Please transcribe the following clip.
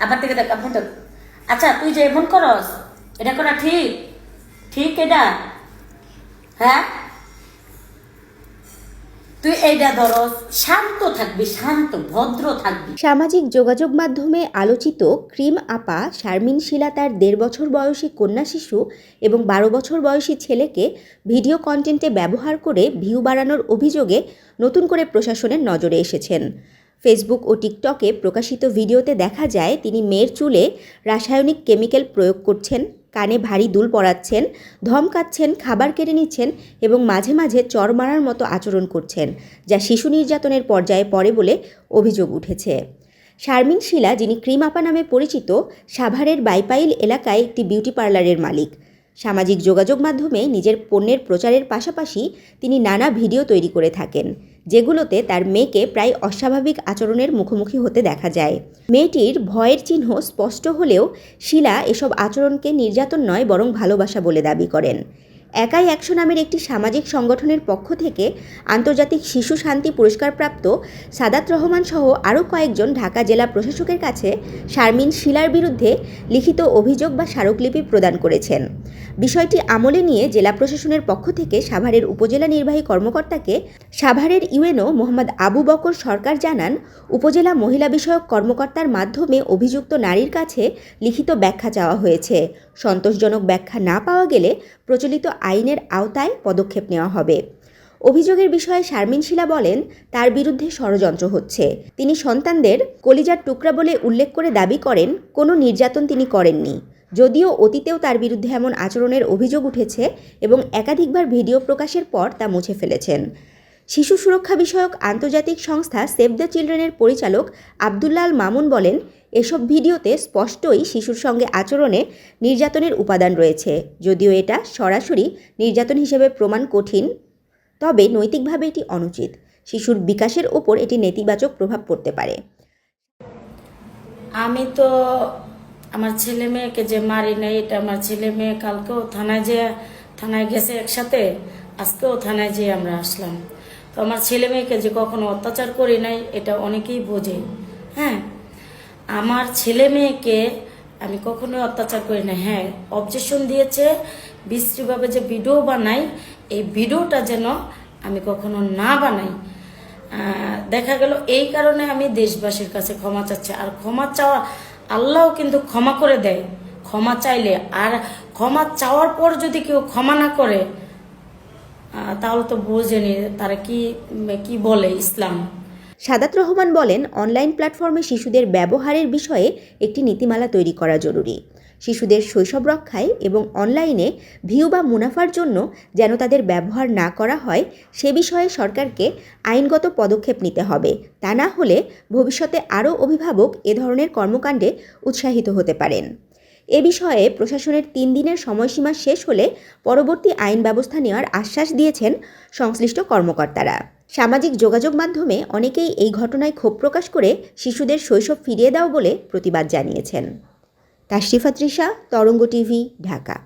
আবার থেকে দেখ আবার দেখ। আচ্ছা তুই যে এমন করস, এটা করা ঠিক? ঠিক এটা? হ্যাঁ, তুই এইটা ধরস, শান্ত থাকবি, শান্ত ভদ্র থাকবি। সামাজিক যোগাযোগ মাধ্যমে আলোচিত ক্রিম আপা শারমিন শিলা তার ১.৫ বছর বয়সী কন্যা শিশু এবং ১২ বছর বয়সী ছেলেকে ভিডিও কন্টেন্টে ব্যবহার করে ভিউ বাড়ানোর অভিযোগে নতুন করে প্রশাসনের নজরে এসেছেন। ফেসবুক ও টিকটকে প্রকাশিত ভিডিওতে দেখা যায় তিনি মেয়ের চুলে রাসায়নিক কেমিক্যাল প্রয়োগ করছেন, কানে ভারী দুল পরাচ্ছেন, ধমকাচ্ছেন, খাবার কেড়ে নিচ্ছেন এবং মাঝে মাঝে চড় মারার মতো আচরণ করছেন, যা শিশু নির্যাতনের পর্যায়ে পড়ে বলে অভিযোগ উঠেছে। শারমিন শিলা, যিনি ক্রিম আপা নামে পরিচিত, সাভারের বাইপাইল এলাকায় একটি বিউটি পার্লারের মালিক। সামাজিক যোগাযোগ মাধ্যমে নিজের পণ্যের প্রচারের পাশাপাশি তিনি নানা ভিডিও তৈরি করে থাকেন, যেগুলোতে তার মেয়েকে প্রায় অস্বাভাবিক আচরণের মুখোমুখি হতে দেখা যায়। মেয়েটির ভয়ের চিহ্ন স্পষ্ট হলেও শিলা এসব আচরণকে নির্যাতন নয় বরং ভালোবাসা বলে দাবি করেন। একাই ১০০ নামের একটি সামাজিক সংগঠনের পক্ষ থেকে আন্তর্জাতিক শিশু শান্তি পুরস্কারপ্রাপ্ত সাদাত রহমান সহ আরও কয়েকজন ঢাকা জেলা প্রশাসকের কাছে শারমিন শিলার বিরুদ্ধে লিখিত অভিযোগ বা স্মারকলিপি প্রদান করেছেন। বিষয়টি আমলে নিয়ে জেলা প্রশাসনের পক্ষ থেকে সাভারের উপজেলা নির্বাহী কর্মকর্তাকে সাভারের ইউএনও মোহাম্মদ আবু বকর সরকার জানান, উপজেলা মহিলা বিষয়ক কর্মকর্তার মাধ্যমে অভিযুক্ত নারীর কাছে লিখিত ব্যাখ্যা চাওয়া হয়েছে। সন্তোষজনক ব্যাখ্যা না পাওয়া গেলে প্রচলিত আইনের আওতায় পদক্ষেপ নেওয়া হবে। অভিযোগের বিষয়ে শারমিন শিলা বলেন, তার বিরুদ্ধে ষড়যন্ত্র হচ্ছে। তিনি সন্তানদের কলিজার টুকরা বলে উল্লেখ করে দাবি করেন, কোনো নির্যাতন তিনি করেননি। যদিও অতীতেও তার বিরুদ্ধে এমন আচরণের অভিযোগ উঠেছে এবং একাধিকবার ভিডিও প্রকাশের পর তা মুছে ফেলেছেন। শিশু সুরক্ষা বিষয়ক আন্তর্জাতিক সংস্থা সেভ দ্য চিলড্রেনের পরিচালক আব্দুল্লাহ আল মামুন বলেন, এসব ভিডিওতে স্পষ্টই শিশুর সঙ্গে আচরণে নির্যাতনের উপাদান রয়েছে। যদিও এটা সরাসরি নির্যাতন হিসেবে প্রমাণ কঠিন, তবে নৈতিকভাবে এটি অনুচিত। শিশুর বিকাশের ওপর এটি নেতিবাচক প্রভাব পড়তে পারে। আমি তো আমার ছেলে মেয়েকে যে মারি নাই, এটা আমার ছেলে মেয়ে কালকেও থানায় গেছে একসাথে, আজকেও থানায় যেয়ে আমরা আসলাম। তো আমার ছেলে মেয়েকে যে কখনো অত্যাচার করি নাই এটা অনেকেই বোঝে। হ্যাঁ, আমার ছেলে মেয়েকে আমি কখনোই অত্যাচার করি না। হ্যাঁ, অবজেকশন দিয়েছে বিশ্রীভাবে যে ভিডিও বানাই, এই ভিডিওটা যেন আমি কখনো না বানাই। দেখা গেল এই কারণে আমি দেশবাসীর কাছে ক্ষমা চাচ্ছি। আর ক্ষমা চাওয়া, আল্লাহও কিন্তু ক্ষমা করে দেয় ক্ষমা চাইলে। আর ক্ষমা চাওয়ার পর যদি কেউ ক্ষমা না করে তাহলে তো বোঝেনি তারা কি বলে ইসলাম। সাদাত রহমান বলেন, অনলাইন প্ল্যাটফর্মে শিশুদের ব্যবহারের বিষয়ে একটি নীতিমালা তৈরি করা জরুরি। শিশুদের শৈশব রক্ষায় এবং অনলাইনে ভিউ বা মুনাফার জন্য যেন তাদের ব্যবহার না করা হয় সে বিষয়ে সরকারকে আইনগত পদক্ষেপ নিতে হবে। তা না হলে ভবিষ্যতে আরও অভিভাবক এ ধরনের কর্মকাণ্ডে উৎসাহিত হতে পারেন। এ বিষয়ে প্রশাসনের ৩ দিনের সময়সীমা শেষ হলে পরবর্তী আইন ব্যবস্থা নেওয়ার আশ্বাস দিয়েছেন সংশ্লিষ্ট কর্মকর্তারা। সামাজিক যোগাযোগ মাধ্যমে অনেকেই এই ঘটনায় ক্ষোভ প্রকাশ করে শিশুদের শৈশব ফিরিয়ে দাও বলে প্রতিবাদ জানিয়েছেন। তাশরিফা তৃষা, তরঙ্গ টিভি, ঢাকা।